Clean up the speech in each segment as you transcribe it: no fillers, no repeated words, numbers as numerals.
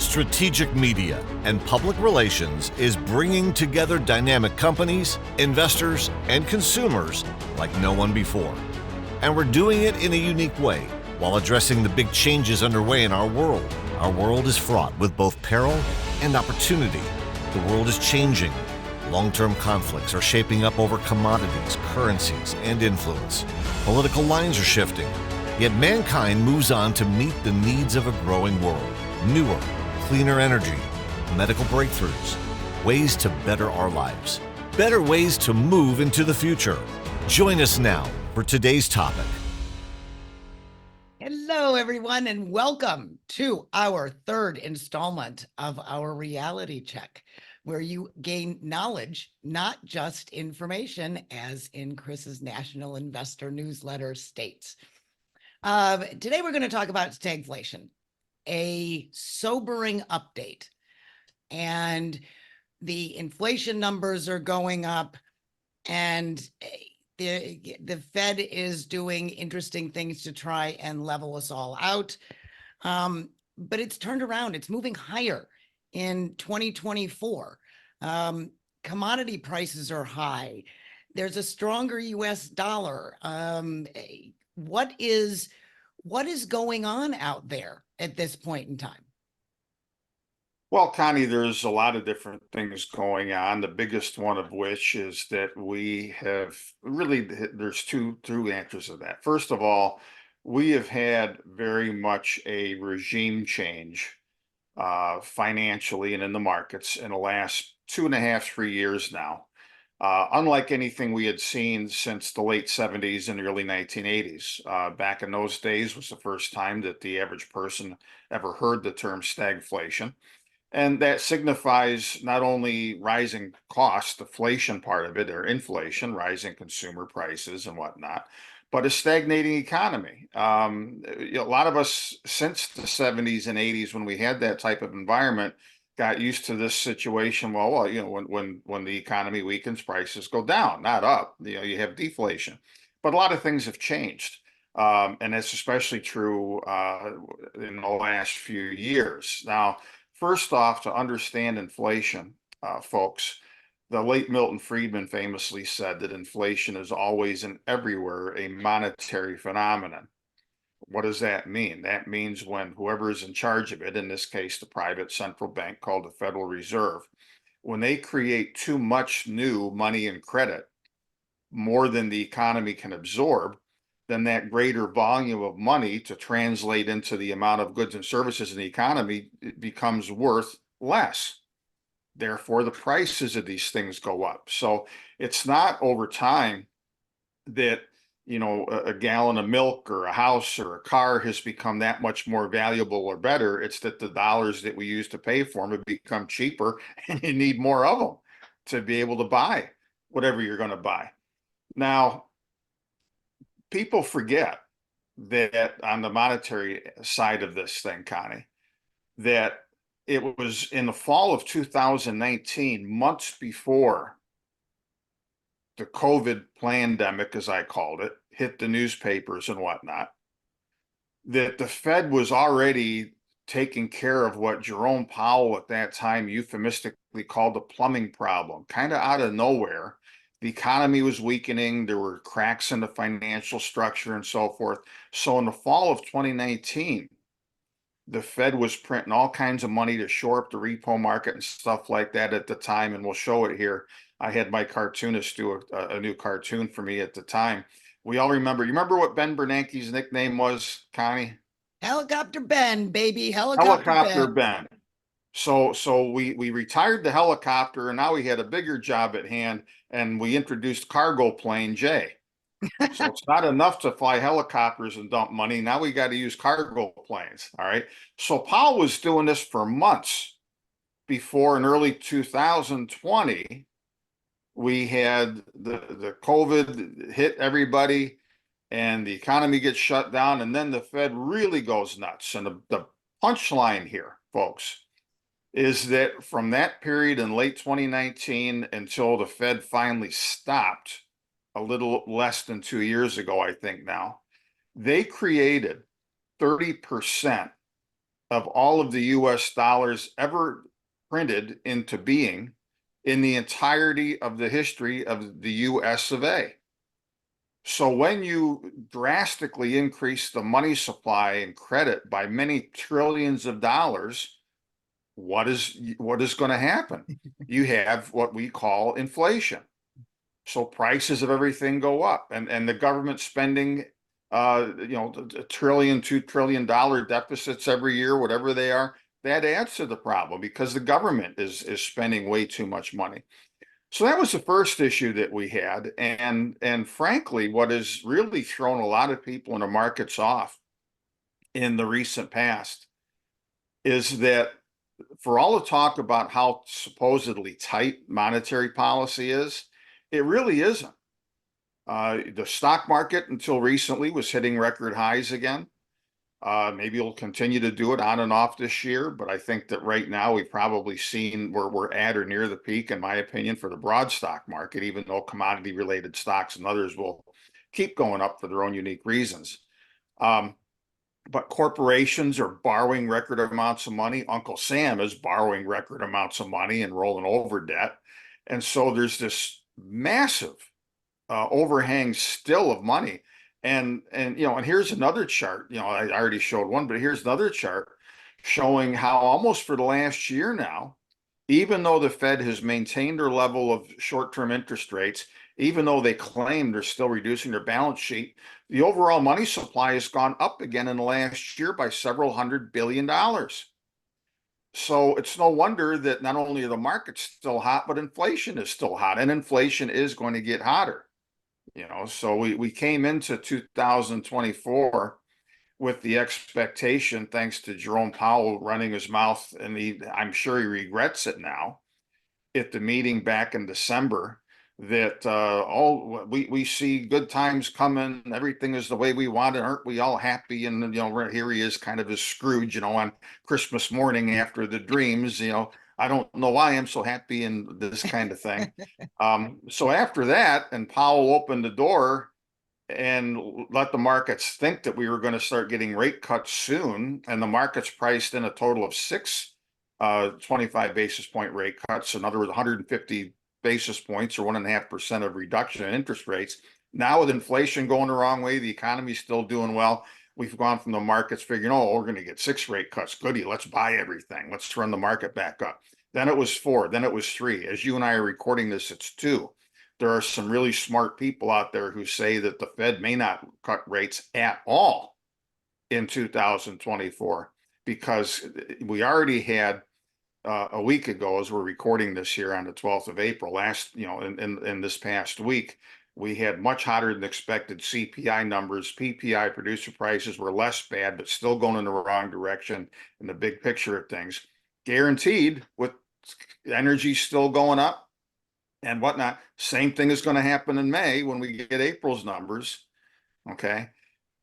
Strategic media and public relations is bringing together dynamic companies, investors, and consumers like no one before. And we're doing it in a unique way while addressing the big changes underway in our world. Our world is fraught with both peril and opportunity. The world is changing. Long-term conflicts are shaping up over commodities, currencies, and influence. Political lines are shifting. Yet mankind moves on to meet the needs of a growing world. Newer, cleaner energy, medical breakthroughs, ways to better our lives, better ways to move into the future. Join us now for today's topic. Hello, everyone, and welcome to our third installment of our reality check, where you gain knowledge, not just information, as in Chris's National Investor newsletter states. Today, we're going to talk about stagflation, a sobering update. And the inflation numbers are going up, and the Fed is doing interesting things to try and level us all out. But it's turned around. It's moving higher in 2024. Commodity prices are high. There's a stronger US dollar. What is going on out there at this point in time? Well, Connie, there's a lot of different things going on. The biggest one of which is that we have really, there's two answers to that. First of all, we have had very much a regime change financially and in the markets in the last 2.5, 3 years now. Unlike anything we had seen since the late 70s and early 1980s. Back in those days was the first time that the average person ever heard the term stagflation. And that signifies not only rising costs, the deflation part of it, or inflation, rising consumer prices and whatnot, but a stagnating economy. A lot of us since the 70s and 80s, when we had that type of environment, got used to this situation. Well, when the economy weakens, prices go down, not up. You have deflation. But a lot of things have changed. And that's especially true in the last few years. Now, first off, to understand inflation, folks, the late Milton Friedman famously said that inflation is always and everywhere a monetary phenomenon. What does that mean? That means when whoever is in charge of it, in this case, the private central bank called the Federal Reserve, when they create too much new money and credit, more than the economy can absorb, then that greater volume of money to translate into the amount of goods and services in the economy, it becomes worth less. Therefore, the prices of these things go up. So it's not over time that, a gallon of milk or a house or a car has become that much more valuable or better. It's that the dollars that we use to pay for them have become cheaper, and you need more of them to be able to buy whatever you're going to buy. Now, people forget that on the monetary side of this thing, Connie, that it was in the fall of 2019, months before the COVID pandemic, as I called it, hit the newspapers and whatnot, that the Fed was already taking care of what Jerome Powell at that time euphemistically called the plumbing problem, kind of out of nowhere. The economy was weakening. There were cracks in the financial structure and so forth. So in the fall of 2019, the Fed was printing all kinds of money to shore up the repo market and stuff like that at the time. And we'll show it here. I had my cartoonist do a new cartoon for me at the time. We all remember. You remember what Ben Bernanke's nickname was, Connie? Helicopter Ben, baby. Helicopter Ben. So we retired the helicopter, and now we had a bigger job at hand, and we introduced cargo plane J. So it's not enough to fly helicopters and dump money. Now we got to use cargo planes. All right. So Powell was doing this for months before in early 2020, we had the COVID hit everybody and the economy gets shut down. And then the Fed really goes nuts. And the punchline here, folks, is that from that period in late 2019 until the Fed finally stopped a little less than 2 years ago, I think now, they created 30% of all of the US dollars ever printed into being in the entirety of the history of the US of A. So when you drastically increase the money supply and credit by many trillions of dollars, what is going to happen? You have what we call inflation. So prices of everything go up, and the government spending, a trillion, $2 trillion deficits every year, whatever they are, that adds to the problem because the government is spending way too much money. So that was the first issue that we had, and frankly, what has really thrown a lot of people in the markets off in the recent past is that for all the talk about how supposedly tight monetary policy is, it really isn't. The stock market until recently was hitting record highs again. Maybe it'll continue to do it on and off this year, but I think that right now we've probably seen where we're at or near the peak, in my opinion, for the broad stock market, even though commodity related stocks and others will keep going up for their own unique reasons. But corporations are borrowing record amounts of money. Uncle Sam is borrowing record amounts of money and rolling over debt. And so there's this massive overhang still of money. And here's another chart. I already showed one, but here's another chart showing how almost for the last year now, even though the Fed has maintained their level of short-term interest rates, even though they claim they're still reducing their balance sheet, the overall money supply has gone up again in the last year by several $100 billion. So it's no wonder that not only are the markets still hot, but inflation is still hot, and inflation is going to get hotter. So we came into 2024 with the expectation, thanks to Jerome Powell running his mouth, and I'm sure he regrets it now, at the meeting back in December, that we see good times coming, everything is the way we want it, aren't we all happy? And here he is, kind of as Scrooge, on Christmas morning after the dreams, I don't know why I'm so happy and this kind of thing. So after that, and Powell opened the door and let the markets think that we were going to start getting rate cuts soon, and the markets priced in a total of 25 basis point rate cuts. In other words, 150 basis points or 1.5% of reduction in interest rates. Now with inflation going the wrong way, the economy's still doing well. We've gone from the markets figuring, we're going to get 6 rate cuts. Goody, let's buy everything. Let's run the market back up. Then it was 4, then it was 3. As you and I are recording this, it's 2. There are some really smart people out there who say that the Fed may not cut rates at all in 2024, because we already had a week ago, as we're recording this here on the 12th of April, in this past week, we had much hotter than expected CPI numbers. PPI, producer prices, were less bad, but still going in the wrong direction in the big picture of things. Guaranteed, with energy still going up and whatnot, same thing is going to happen in May when we get April's numbers. Okay.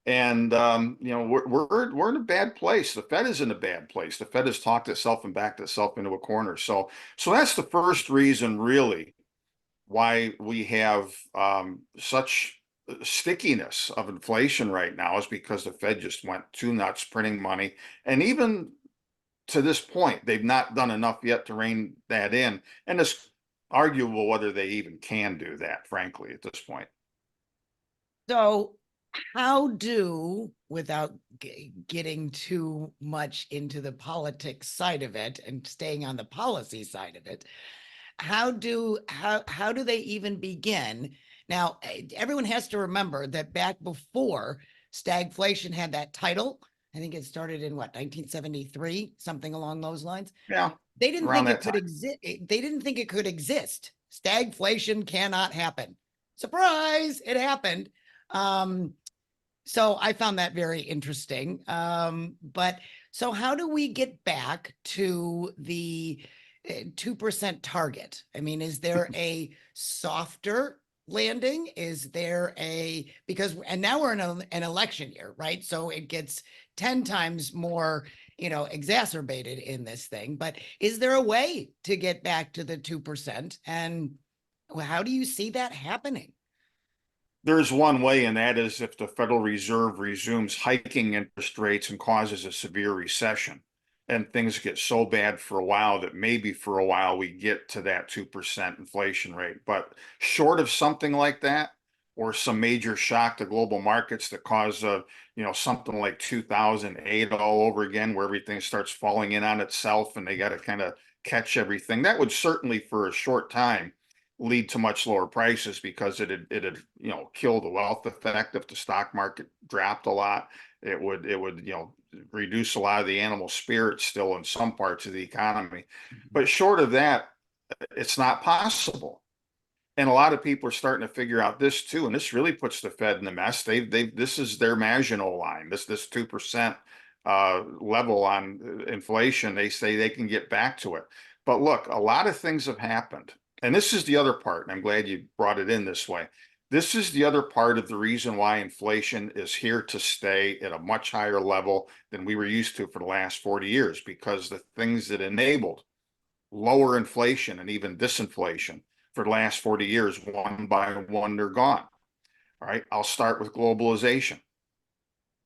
And we're in a bad place. The Fed is in a bad place. The Fed has talked itself and backed itself into a corner. So that's the first reason, really, why we have such stickiness of inflation right now, is because the Fed just went too nuts printing money. And even to this point, they've not done enough yet to rein that in. And it's arguable whether they even can do that, frankly, at this point. So how without getting too much into the politics side of it and staying on the policy side of it, how do they even begin? Now, everyone has to remember that back before Stagflation had that title, I think it started in 1973, something along those lines. Yeah. They didn't think it could exist. They didn't think it could exist. Stagflation cannot happen. Surprise, it happened. So I found that very interesting. But so how do we get back to the 2% target? I mean, is there a softer landing? Is there and now we're in an election year, right? So it gets 10 times more, exacerbated in this thing. But is there a way to get back to the 2%? And how do you see that happening? There's one way, and that is if the Federal Reserve resumes hiking interest rates and causes a severe recession. and things get so bad for a while that maybe for a while we get to that 2% inflation rate. But short of something like that, or some major shock to global markets that cause something like 2008 all over again, where everything starts falling in on itself and they got to kind of catch everything, that would certainly for a short time lead to much lower prices, because it'd kill the wealth effect. If the stock market dropped a lot, it would reduce a lot of the animal spirits still in some parts of the economy. But short of that, it's not possible. And a lot of people are starting to figure out this too, and this really puts the Fed in a mess. This is their Maginot line, this 2% level on inflation. They say they can get back to it. But look, a lot of things have happened. And this is the other part, and I'm glad you brought it in this way. This is the other part of the reason why inflation is here to stay at a much higher level than we were used to for the last 40 years, because the things that enabled lower inflation and even disinflation for the last 40 years, one by one, they're gone. All right, I'll start with globalization.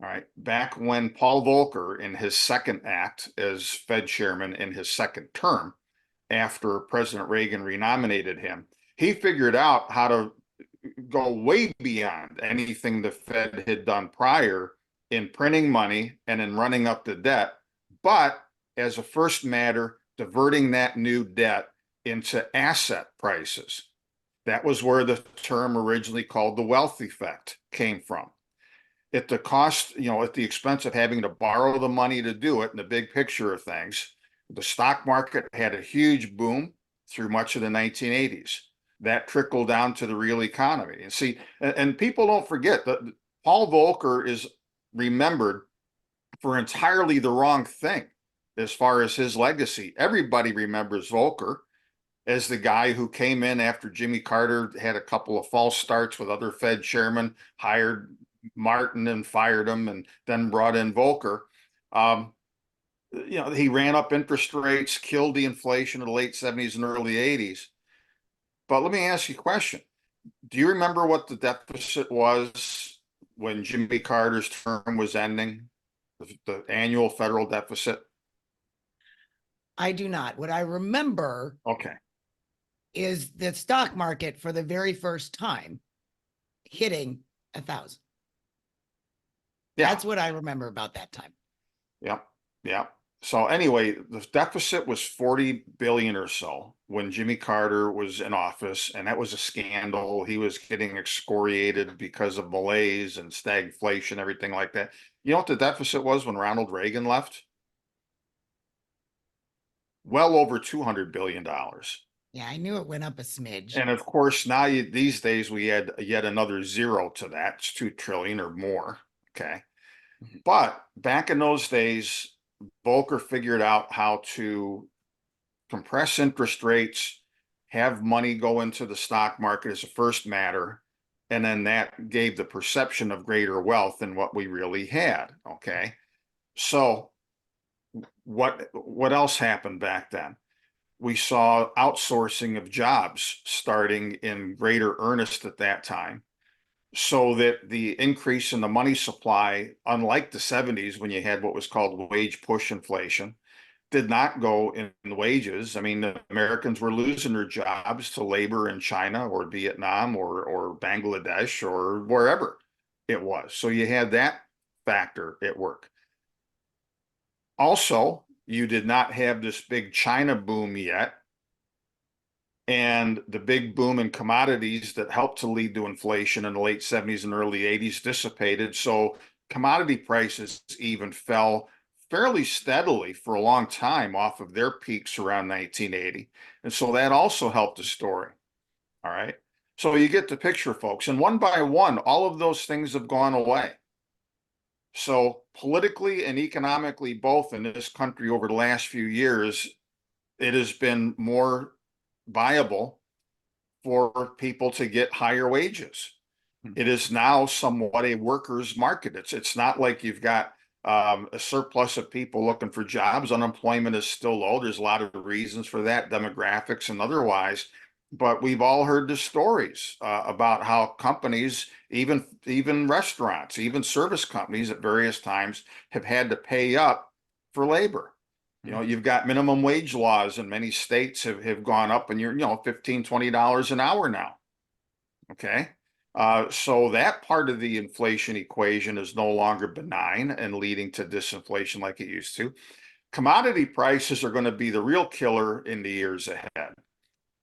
All right, back when Paul Volcker, in his second act as Fed chairman in his second term, after President Reagan renominated him, he figured out how to go way beyond anything the Fed had done prior in printing money and in running up the debt, but as a first matter, diverting that new debt into asset prices. That was where the term originally called the wealth effect came from. At the cost, at the expense of having to borrow the money to do it in the big picture of things, the stock market had a huge boom through much of the 1980s. That trickled down to the real economy. And see, and people don't forget that Paul Volcker is remembered for entirely the wrong thing as far as his legacy. Everybody remembers Volcker as the guy who came in after Jimmy Carter had a couple of false starts with other Fed chairmen, hired Martin and fired him, and then brought in Volcker. He ran up interest rates, killed the inflation of the late 70s and early 80s. But let me ask you a question. Do you remember what the deficit was when Jimmy Carter's term was ending? The annual federal deficit? I do not. What I remember is the stock market for the very first time hitting 1,000. That's what I remember about that time. Yeah. So anyway, the deficit was 40 billion or so when Jimmy Carter was in office, and that was a scandal. He was getting excoriated because of malaise and stagflation, everything like that. You know what the deficit was when Ronald Reagan left? Well over $200 billion. Yeah, I knew it went up a smidge. And of course, now these days we add yet another zero to that. It's 2 trillion or more. Okay. But back in those days, Volcker figured out how to compress interest rates, have money go into the stock market as a first matter, and then that gave the perception of greater wealth than what we really had. Okay. So what else happened back then? We saw outsourcing of jobs starting in greater earnest at that time, so that the increase in the money supply, unlike the 70s when you had what was called wage push inflation, did not go in wages. I mean, the Americans were losing their jobs to labor in China or Vietnam or Bangladesh or wherever it was. So you had that factor at work. Also, you did not have this big China boom yet, and the big boom in commodities that helped to lead to inflation in the late 70s and early 80s dissipated. So commodity prices even fell fairly steadily for a long time off of their peaks around 1980. And so that also helped the story. All right. So you get the picture, folks. And one by one, all of those things have gone away. So politically and economically, both in this country over the last few years, it has been more viable for people to get higher wages. It is now somewhat a workers' market. It's not like you've got a surplus of people looking for jobs. Unemployment is still low. There's a lot of reasons for that, demographics and otherwise. But we've all heard the stories about how companies, even restaurants, even service companies at various times have had to pay up for labor. You know, you've got minimum wage laws in many states have gone up and you're, $15, $20 an hour now. Okay. So that part of the inflation equation is no longer benign and leading to disinflation like it used to. Commodity prices are going to be the real killer in the years ahead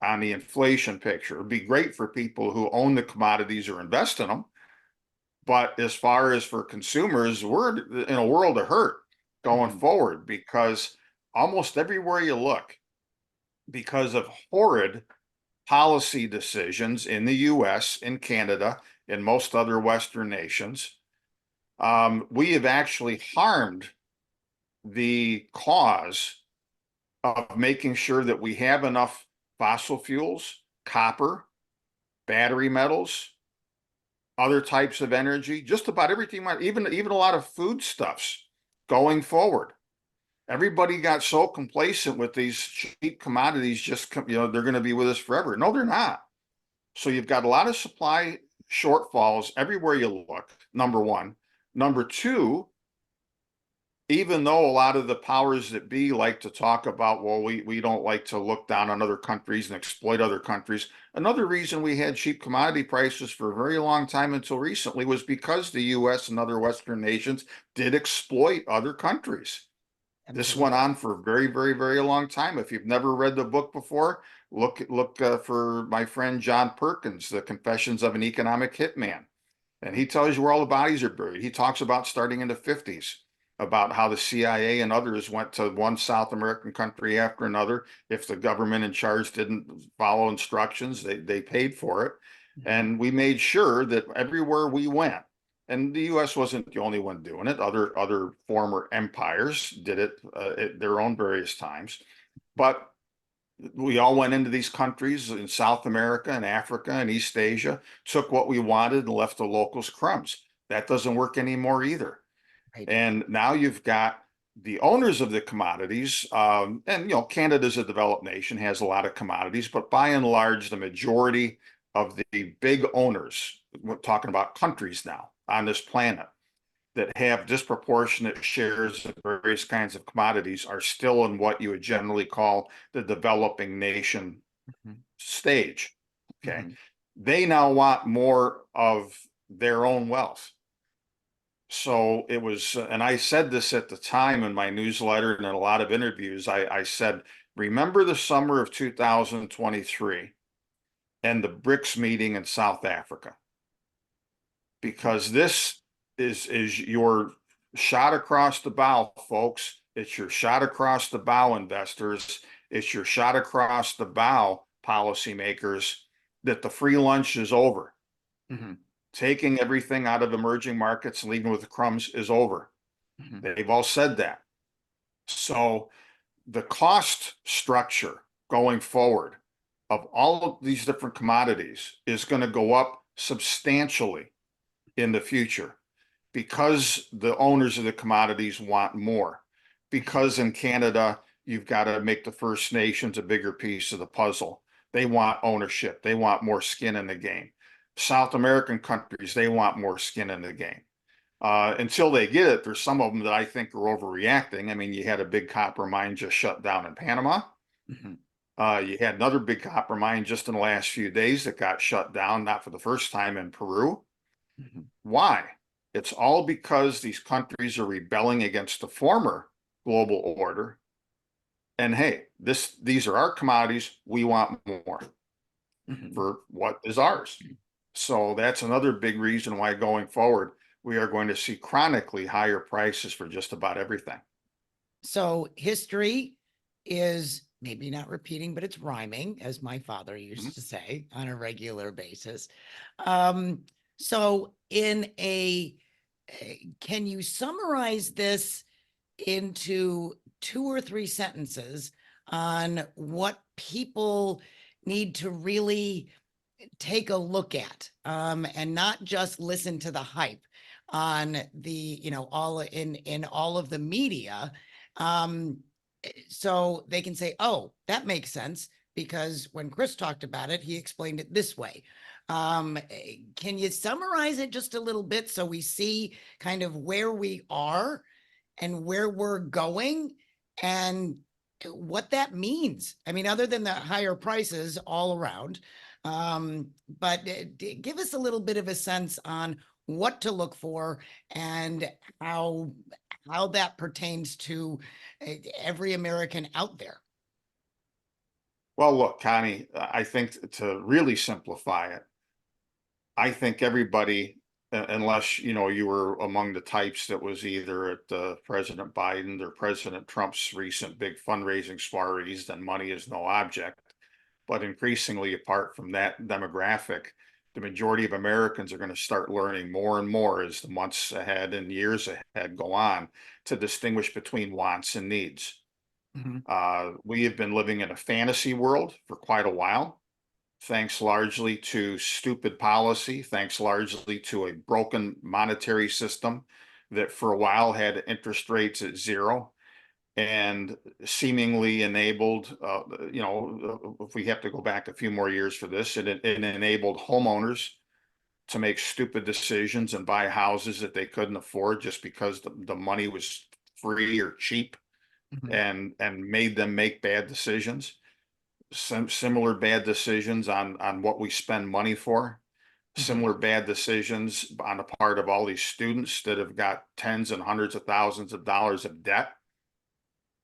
on the inflation picture. It'd be great for people who own the commodities or invest in them. But as far as for consumers, we're in a world of hurt going forward because almost everywhere you look, because of horrid policy decisions in the US, in Canada, in most other Western nations, we have actually harmed the cause of making sure that we have enough fossil fuels, copper, battery metals, other types of energy, just about everything, even a lot of foodstuffs going forward. Everybody got so complacent with these cheap commodities, they're going to be with us forever. No, they're not. So you've got a lot of supply shortfalls everywhere you look, number one. Number two, even though a lot of the powers that be like to talk about, well, we don't like to look down on other countries and exploit other countries. Another reason we had cheap commodity prices for a very long time until recently was because the US and other Western nations did exploit other countries. This went on for a very, very, very long time. If you've never read the book before, look for my friend John Perkins, The Confessions of an Economic Hitman. And he tells you where all the bodies are buried. He talks about starting in the 50s, about how the CIA and others went to one South American country after another. If the government in charge didn't follow instructions, they paid for it. And we made sure that everywhere we went, and the US wasn't the only one doing it, other former empires did it at their own various times. But we all went into these countries in South America and Africa and East Asia, took what we wanted and left the locals crumbs. That doesn't work anymore either. Right. And now you've got the owners of the commodities, and Canada's a developed nation, has a lot of commodities, but by and large, the majority of the big owners, we're talking about countries now on this planet, that have disproportionate shares of various kinds of commodities are still in what you would generally call the developing nation stage. Okay. They now want more of their own wealth. So it was, and I said this at the time in my newsletter and in a lot of interviews, I said, remember the summer of 2023 and the BRICS meeting in South Africa, because this is your shot across the bow, folks. It's your shot across the bow, investors. It's your shot across the bow, policymakers, that the free lunch is over. Taking everything out of emerging markets and leaving with the crumbs is over. They've all said that. So the cost structure going forward of all of these different commodities is going to go up substantially in the future, because the owners of the commodities want more. Because in Canada, you've got to make the First Nations a bigger piece of the puzzle. They want ownership. They want more skin in the game. South American countries, they want more skin in the game. Until they get it, there's some of them that I think are overreacting. I mean, you had a big copper mine just shut down in Panama. You had another big copper mine just in the last few days that got shut down, not for the first time, in Peru. Why? It's all because these countries are rebelling against the former global order. And hey, these are our commodities. We want more for what is ours. So that's another big reason why going forward, we are going to see chronically higher prices for just about everything. So history is maybe not repeating, but it's rhyming, as my father used to say on a regular basis. So can you summarize this into 2 or 3 sentences on what people need to really take a look at, and not just listen to the hype on the, all in all of the media, so they can say, oh, that makes sense, because when Chris talked about it, he explained it this way. Can you summarize it just a little bit so we see kind of where we are and where we're going, and what that means. I mean, other than the higher prices all around, but give us a little bit of a sense on what to look for and how that pertains to every American out there. Well, look, Connie, I think to really simplify it, I think everybody, unless you were among the types that was either at President Biden or President Trump's recent big fundraising soirees, then money is no object. But increasingly, apart from that demographic, the majority of Americans are going to start learning more and more as the months ahead and years ahead go on to distinguish between wants and needs. We have been living in a fantasy world for quite a while, thanks largely to stupid policy, thanks largely to a broken monetary system that for a while had interest rates at zero and seemingly enabled, if we have to go back a few more years for this, it enabled homeowners to make stupid decisions and buy houses that they couldn't afford just because the money was free or cheap and made them make bad decisions. Some similar bad decisions on what we spend money for, similar bad decisions on the part of all these students that have got tens and hundreds of thousands of dollars of debt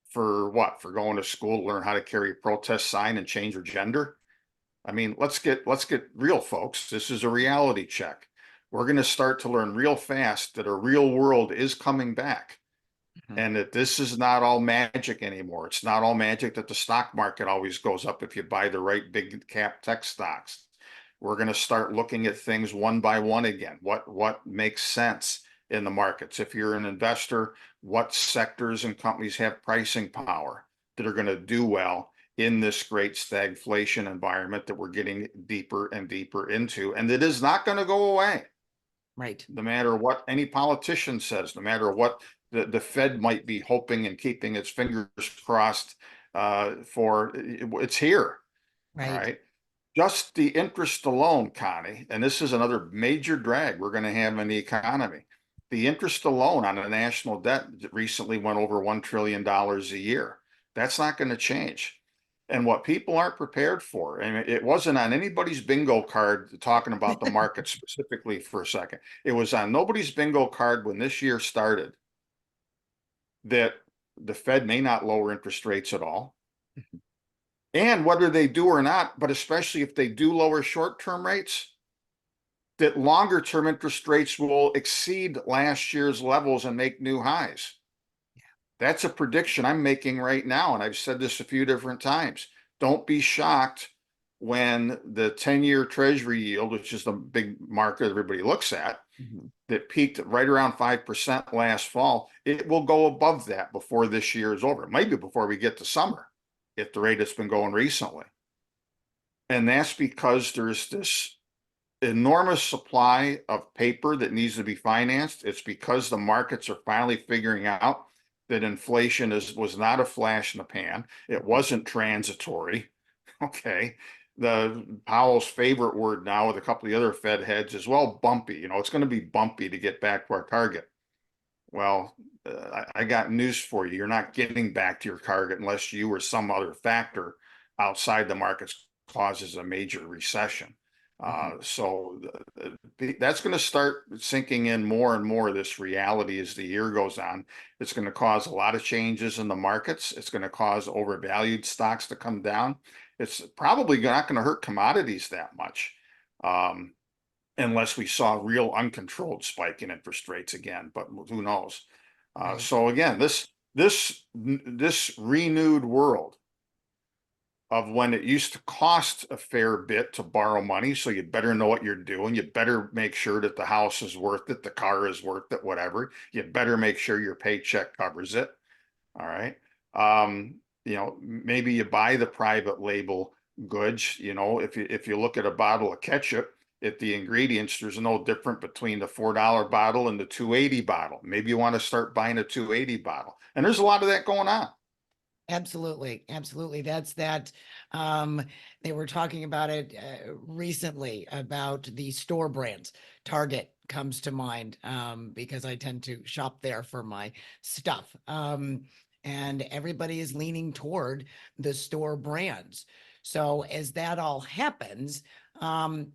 for what? For going to school to learn how to carry a protest sign and change your gender. I mean, let's get real, folks. This is a reality check. We're going to start to learn real fast that a real world is coming back. And that this is not all magic anymore. It's not all magic that the stock market always goes up if you buy the right big cap tech stocks. We're going to start looking at things one by one again. What makes sense in the markets? If you're an investor, what sectors and companies have pricing power that are going to do well in this great stagflation environment that we're getting deeper and deeper into, and that is not going to go away. Right. No matter what any politician says, no matter what the Fed might be hoping and keeping its fingers crossed for, it's here. Right. All right. Just the interest alone, Connie, and this is another major drag we're going to have in the economy. The interest alone on the national debt recently went over $1 trillion a year. That's not going to change. And what people aren't prepared for, and it wasn't on anybody's bingo card talking about the market specifically for a second. It was on nobody's bingo card when this year started that the Fed may not lower interest rates at all. And whether they do or not, but especially if they do lower short-term rates, that longer-term interest rates will exceed last year's levels and make new highs. That's a prediction I'm making right now, and I've said this a few different times. Don't be shocked when the 10-year Treasury yield, which is the big market everybody looks at, that peaked right around 5% last fall, it will go above that before this year is over, maybe before we get to summer, at the rate it's been going recently. And that's because there's this enormous supply of paper that needs to be financed. It's because the markets are finally figuring out that inflation was not a flash in the pan. It wasn't transitory. Okay. The Powell's favorite word now with a couple of the other Fed heads is, well, bumpy. It's going to be bumpy to get back to our target. Well, I got news for you. You're not getting back to your target unless you or some other factor outside the markets causes a major recession. So that's going to start sinking in more and more, this reality as the year goes on. It's going to cause a lot of changes in the markets. It's going to cause overvalued stocks to come down. It's probably not going to hurt commodities that much, unless we saw a real uncontrolled spike in interest rates again, but who knows? So again, this renewed world of when it used to cost a fair bit to borrow money, so you better know what you're doing. You better make sure that the house is worth it, the car is worth it, whatever. You better make sure your paycheck covers it. All right. Maybe you buy the private label goods. If you look at a bottle of ketchup, at the ingredients, there's no different between the $4 bottle and the $2.80 bottle. Maybe you want to start buying a $2.80 bottle. And there's a lot of that going on. Absolutely. Absolutely. That's that. They were talking about it recently about the store brands. Target comes to mind because I tend to shop there for my stuff. and everybody is leaning toward the store brands. So as that all happens, and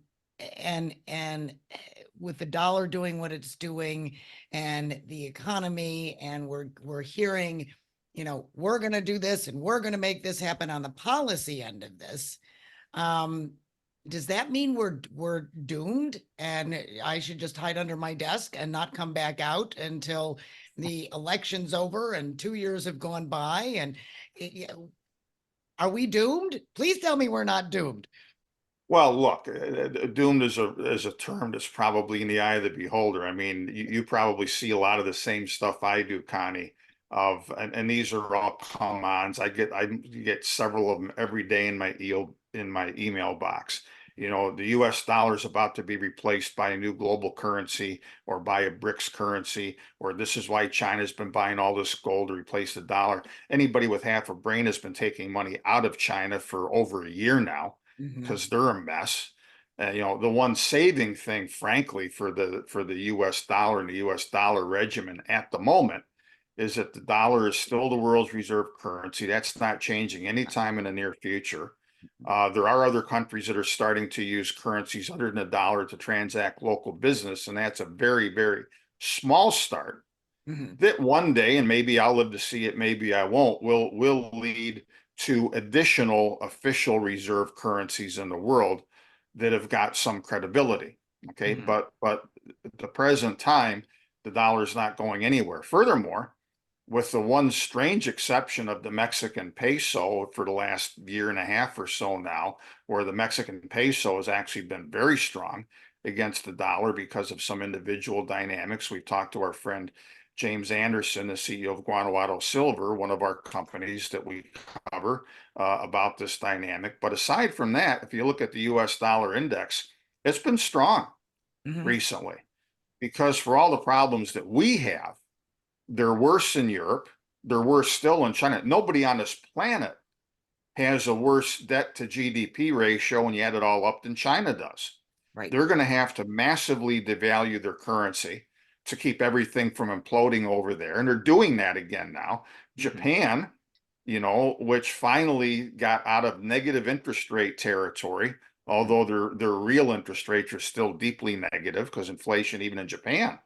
with the dollar doing what it's doing and the economy, and we're hearing, we're going to do this and we're going to make this happen on the policy end of this. Does that mean we're doomed and I should just hide under my desk and not come back out until the election's over and 2 years have gone by? And are we doomed? Please tell me we're not doomed. Well, look, doomed is a term that's probably in the eye of the beholder. I mean, you probably see a lot of the same stuff I do, Connie. And these are all come-ons. I get several of them every day in my email box. The U.S. dollar is about to be replaced by a new global currency or by a BRICS currency, or this is why China's been buying all this gold to replace the dollar. Anybody with half a brain has been taking money out of China for over a year now because they're a mess. The one saving thing, frankly, for the U.S. dollar and the U.S. dollar regimen at the moment is that the dollar is still the world's reserve currency. That's not changing anytime in the near future. There are other countries that are starting to use currencies other than the dollar to transact local business, and that's a very, very small start. That one day, and maybe I'll live to see it, maybe I won't, will lead to additional official reserve currencies in the world that have got some credibility. Okay, but at the present time, the dollar is not going anywhere. Furthermore, with the one strange exception of the Mexican peso for the last year and a half or so now, where the Mexican peso has actually been very strong against the dollar because of some individual dynamics. We talked to our friend James Anderson, the CEO of Guanajuato Silver, one of our companies that we cover, about this dynamic. But aside from that, if you look at the US dollar index, it's been strong recently because for all the problems that we have, they're worse in Europe. They're worse still in China. Nobody on this planet has a worse debt to GDP ratio when you add it all up than China does. Right. They're going to have to massively devalue their currency to keep everything from imploding over there. And they're doing that again now. Japan, which finally got out of negative interest rate territory, although their real interest rates are still deeply negative because inflation, even in Japan,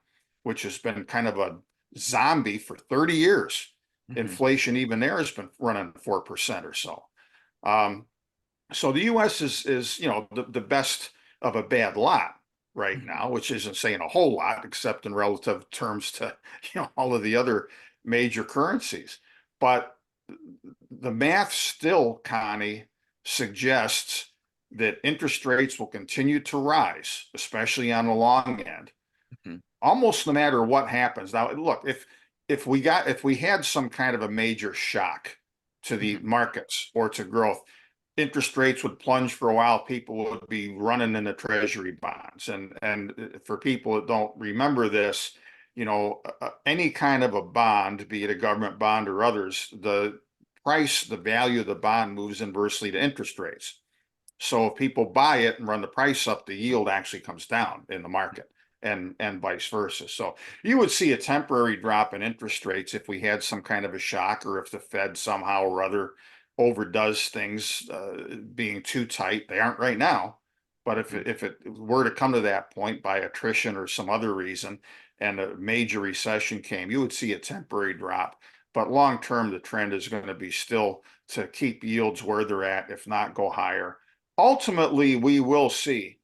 which has been kind of a zombie for 30 years. Inflation even there has been running 4% or so. So the US is the best of a bad lot right now, which isn't saying a whole lot except in relative terms to all of the other major currencies. But the math still, Connie, suggests that interest rates will continue to rise, especially on the long end, almost no matter what happens. Now, look, if we had some kind of a major shock to the markets or to growth, interest rates would plunge for a while. People would be running into treasury bonds. And for people that don't remember this, any kind of a bond, be it a government bond or others, the value of the bond moves inversely to interest rates. So if people buy it and run the price up, the yield actually comes down in the market. And vice versa. So you would see a temporary drop in interest rates if we had some kind of a shock, or if the Fed somehow or other overdoes things, being too tight. They aren't right now, but if it were to come to that point by attrition or some other reason, and a major recession came, you would see a temporary drop. But long term, the trend is going to be still to keep yields where they're at, if not go higher. Ultimately, we will see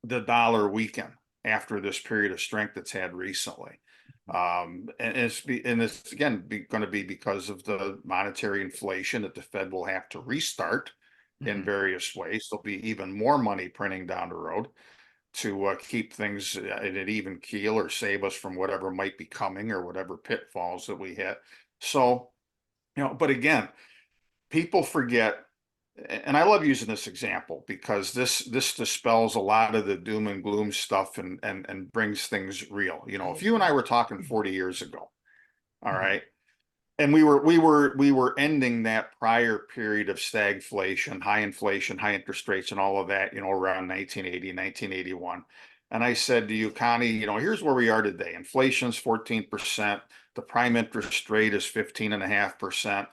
the dollar weaken after this period of strength it's had recently. And it's again going to be because of the monetary inflation that the Fed will have to restart in various ways. There'll be even more money printing down the road to keep things at an even keel or save us from whatever might be coming or whatever pitfalls that we hit. So, but again, people forget, and I love using this example because this dispels a lot of the doom and gloom stuff and brings things real. If you and I were talking 40 years ago, all right, and we were ending that prior period of stagflation, high inflation, high interest rates, and all of that, around 1980, 1981. And I said to you, Connie, here's where we are today. Inflation's 14%. The prime interest rate is 15.5%.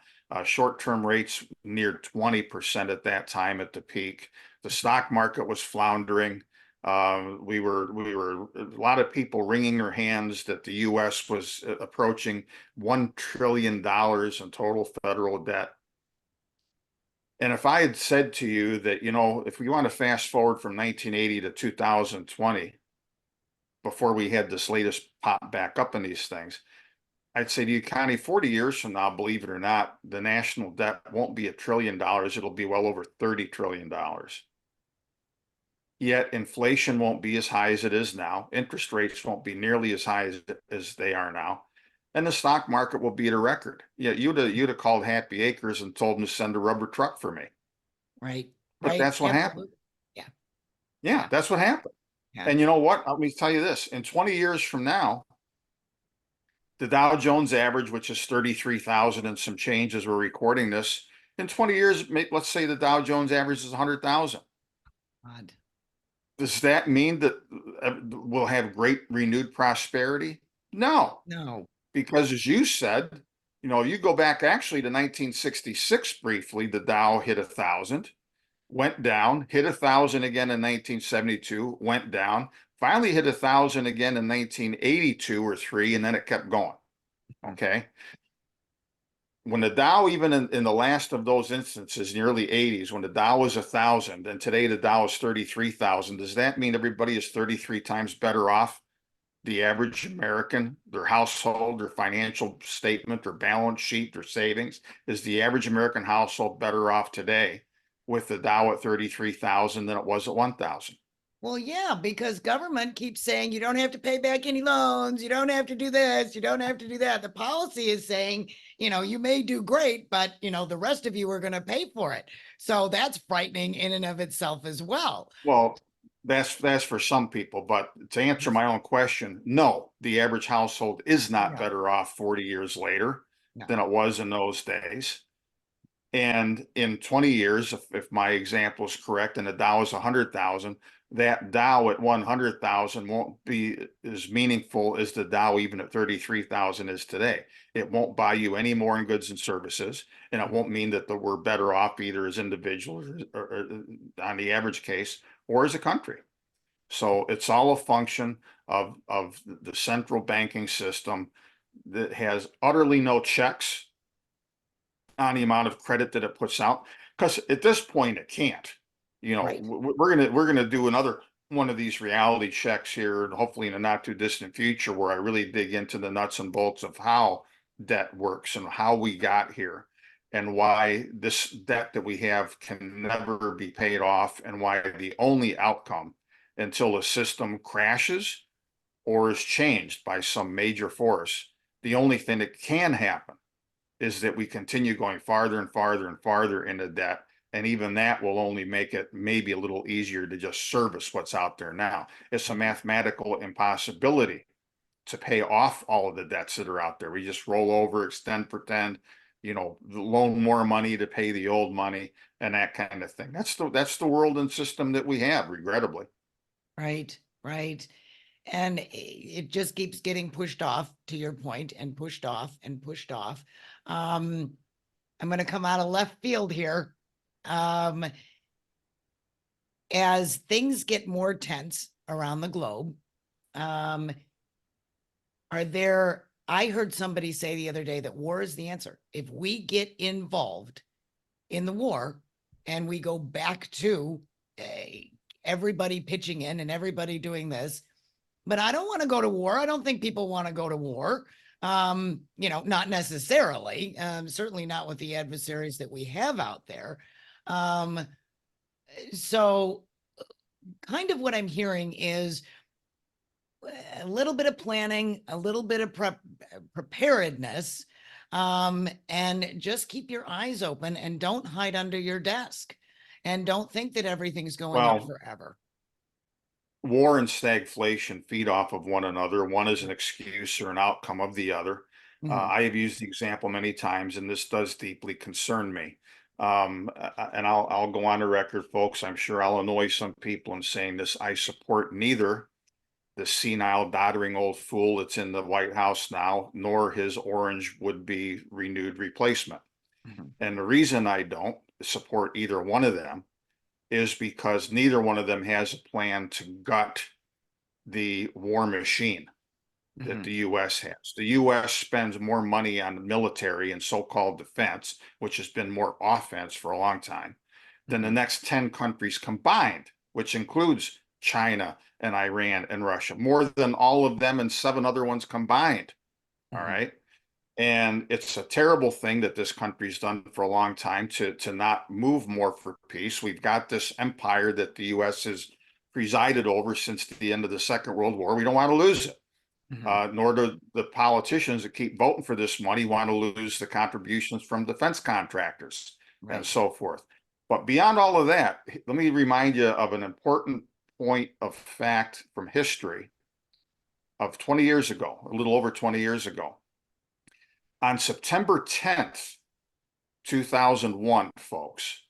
Short-term rates near 20% at that time at the peak. The stock market was floundering. We were a lot of people wringing their hands that the U.S. was approaching $1 trillion in total federal debt. And if I had said to you that, if we want to fast forward from 1980 to 2020, before we had this latest pop back up in these things, I'd say to you, Connie, 40 years from now, believe it or not, the national debt won't be $1 trillion. It'll be well over $30 trillion. Yet inflation won't be as high as it is now. Interest rates won't be nearly as high as they are now. And the stock market will be at a record. Yeah, you'd have called Happy Acres and told them to send a rubber truck for me. Right. But Right. that's what happened. Absolutely. Yeah. Yeah, that's what happened. Yeah. And you know what? Let me tell you this. In 20 years from now, the Dow Jones average, which is 33,000 and some change as we're recording this, in 20 years, let's say the Dow Jones average is 100,000. Odd. Does that mean that we'll have great renewed prosperity? No, No. because as you said, you go back actually to 1966 briefly, the Dow hit 1,000, went down, hit 1,000 again in 1972, went down, finally hit 1,000 again in 1982 or three, and then it kept going. Okay. When the Dow, even in the last of those instances, in the early 80s, when the Dow was 1,000 and today the Dow is 33,000, does that mean everybody is 33 times better off? The average American, their household, their financial statement, their balance sheet, their savings, is the average American household better off today with the Dow at 33,000 than it was at 1,000? Well, yeah, because government keeps saying you don't have to pay back any loans, you don't have to do this, you don't have to do that. The policy is saying, you may do great, but the rest of you are going to pay for it. So that's frightening in and of itself as well. Well, that's for some people, but to answer my own question, no, the average household is not No. better off 40 years later No. than it was in those days. And in 20 years, if my example is correct, and the Dow is 100,000, that Dow at 100,000 won't be as meaningful as the Dow even at 33,000 is today. It won't buy you any more in goods and services, and it won't mean that we're better off either as individuals or on the average case or as a country. So it's all a function of the central banking system that has utterly no checks on the amount of credit that it puts out, because at this point it can't. Right. We're gonna do another one of these reality checks here, and hopefully in a not too distant future, where I really dig into the nuts and bolts of how debt works and how we got here, and why this debt that we have can never be paid off, and why the only outcome until the system crashes or is changed by some major force, the only thing that can happen is that we continue going farther and farther and farther into debt. And even that will only make it maybe a little easier to just service what's out there now. It's a mathematical impossibility to pay off all of the debts that are out there. We just roll over, extend, pretend, loan more money to pay the old money and that kind of thing. That's the world and system that we have, regrettably. Right. Right. And it just keeps getting pushed off, to your point, and pushed off and pushed off. I'm going to come out of left field here. As things get more tense around the globe, I heard somebody say the other day that war is the answer. If we get involved in the war and we go back to everybody pitching in and everybody doing this, but I don't want to go to war. I don't think people want to go to war. Not necessarily, certainly not with the adversaries that we have out there. So kind of what I'm hearing is a little bit of planning, a little bit of preparedness, and just keep your eyes open and don't hide under your desk and don't think that everything's going up forever. War and stagflation feed off of one another. One is an excuse or an outcome of the other. I have used the example many times, and this does deeply concern me. And I'll go on the record, folks. I'm sure I'll annoy some people in saying this. I support neither the senile, doddering old fool that's in the White House now, nor his orange would-be renewed replacement. And the reason I don't support either one of them is because neither one of them has a plan to gut the war machine that the U.S. has. The U.S. spends more money on the military and so-called defense, which has been more offense for a long time, than the next 10 countries combined, which includes China and Iran and Russia, more than all of them and 7 other ones combined. All right. And it's a terrible thing that this country's done for a long time to not move more for peace. We've got this empire that the U.S. has presided over since the end of the Second World War. We don't want to lose it. Nor do the politicians that keep voting for this money want to lose the contributions from defense contractors and so forth. But beyond all of that, let me remind you of an important point of fact from history of 20 years ago, a little over 20 years ago. On September 10th, 2001, folks,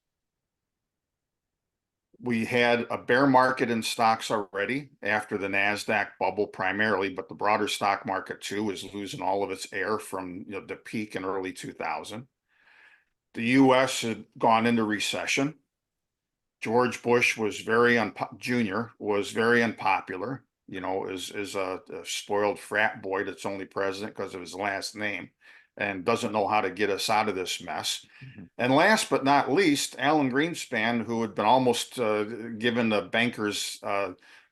we had a bear market in stocks already after the NASDAQ bubble primarily, but the broader stock market too is losing all of its air from the peak in early 2000. The U.S. had gone into recession. George Bush was Jr. was very unpopular, is a spoiled frat boy that's only president because of his last name and doesn't know how to get us out of this mess. And last but not least, Alan Greenspan, who had been almost given the banker's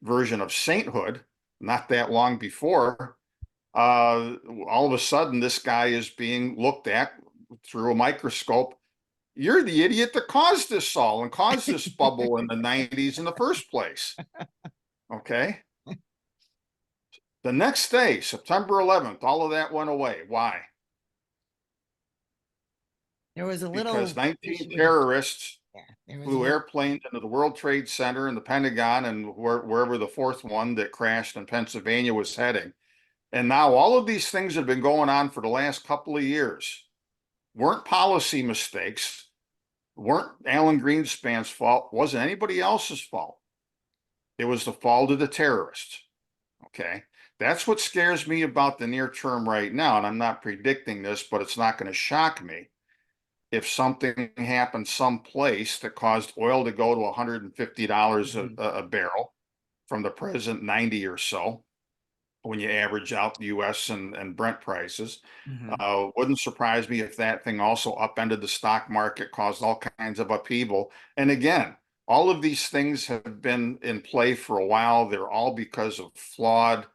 version of sainthood not that long before, all of a sudden this guy is being looked at through a microscope. You're the idiot that caused this all and caused this bubble in the 90s in the first place. Okay. The next day, September 11th, all of that went away. Why? There was a little because 19 terrorists flew little... airplanes into the World Trade Center and the Pentagon and wherever the fourth one that crashed in Pennsylvania was heading. And now all of these things have been going on for the last couple of years. Weren't policy mistakes, weren't Alan Greenspan's fault, wasn't anybody else's fault. It was the fault of the terrorists. Okay. That's what scares me about the near term right now. And I'm not predicting this, but it's not going to shock me if something happened someplace that caused oil to go to $150 a barrel from the present 90 or so, when you average out the US and Brent prices. Wouldn't surprise me if that thing also upended the stock market, caused all kinds of upheaval. And again, all of these things have been in play for a while. They're all because of flawed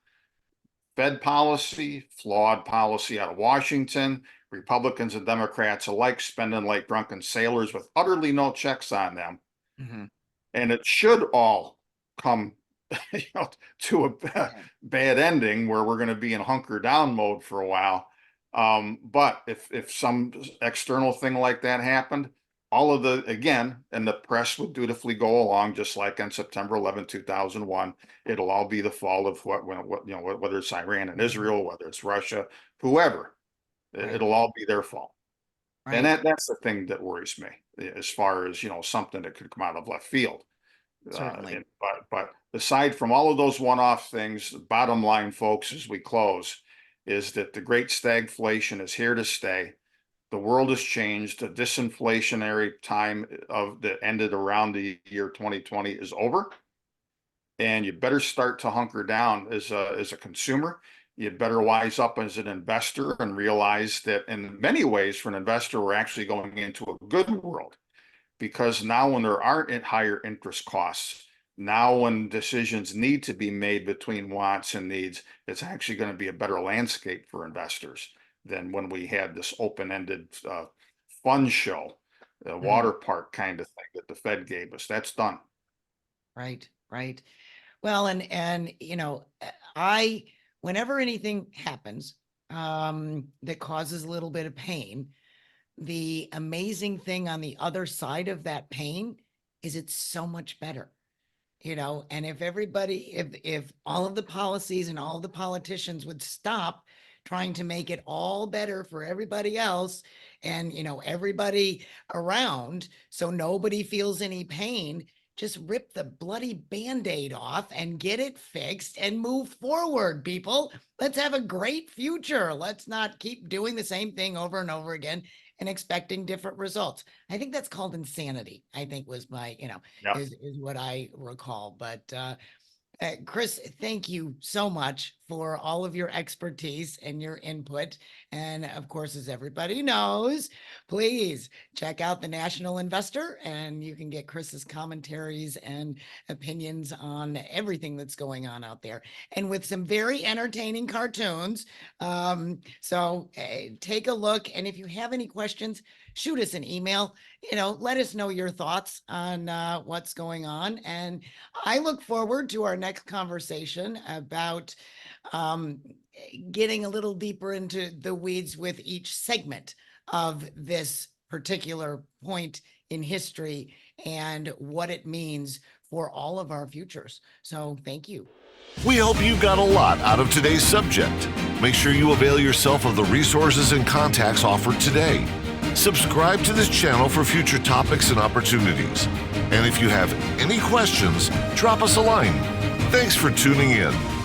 Fed policy, flawed policy out of Washington, Republicans and Democrats alike spending like drunken sailors with utterly no checks on them. And it should all come to a bad ending where we're going to be in hunker down mode for a while. But if some external thing like that happened, all of and the press would dutifully go along, just like on September 11, 2001, it'll all be the fault of whether it's Iran and Israel, whether it's Russia, whoever, it'll all be their fault. And that's the thing that worries me as far as, something that could come out of left field. Certainly. But aside from all of those one-off things, the bottom line, folks, as we close, is that the great stagflation is here to stay. The world has changed. The disinflationary time that ended around the year 2020 is over. And you better start to hunker down as a consumer. You better wise up as an investor and realize that in many ways, for an investor, we're actually going into a good world. Because now when there aren't higher interest costs, now when decisions need to be made between wants and needs, it's actually going to be a better landscape for investors than when we had this open-ended fun show, water park kind of thing that the Fed gave us. That's done. Right. Well, and whenever anything happens that causes a little bit of pain, the amazing thing on the other side of that pain is it's so much better, and if all of the policies and all the politicians would stop trying to make it all better for everybody else and, everybody around, so nobody feels any pain, just rip the bloody Band-Aid off and get it fixed and move forward, people. Let's have a great future. Let's not keep doing the same thing over and over again and expecting different results. I think that's called insanity, I think was my, Yep. is what I recall. But Chris, thank you so much for all of your expertise and your input. And of course, as everybody knows, please check out the National Investor, and you can get Chris's commentaries and opinions on everything that's going on out there, and with some very entertaining cartoons. So take a look. And if you have any questions, shoot us an email. Let us know your thoughts on what's going on. And I look forward to our next conversation about getting a little deeper into the weeds with each segment of this particular point in history and what it means for all of our futures. So thank you. We hope you got a lot out of today's subject. Make sure you avail yourself of the resources and contacts offered today. Subscribe to this channel for future topics and opportunities. And if you have any questions, drop us a line. Thanks for tuning in.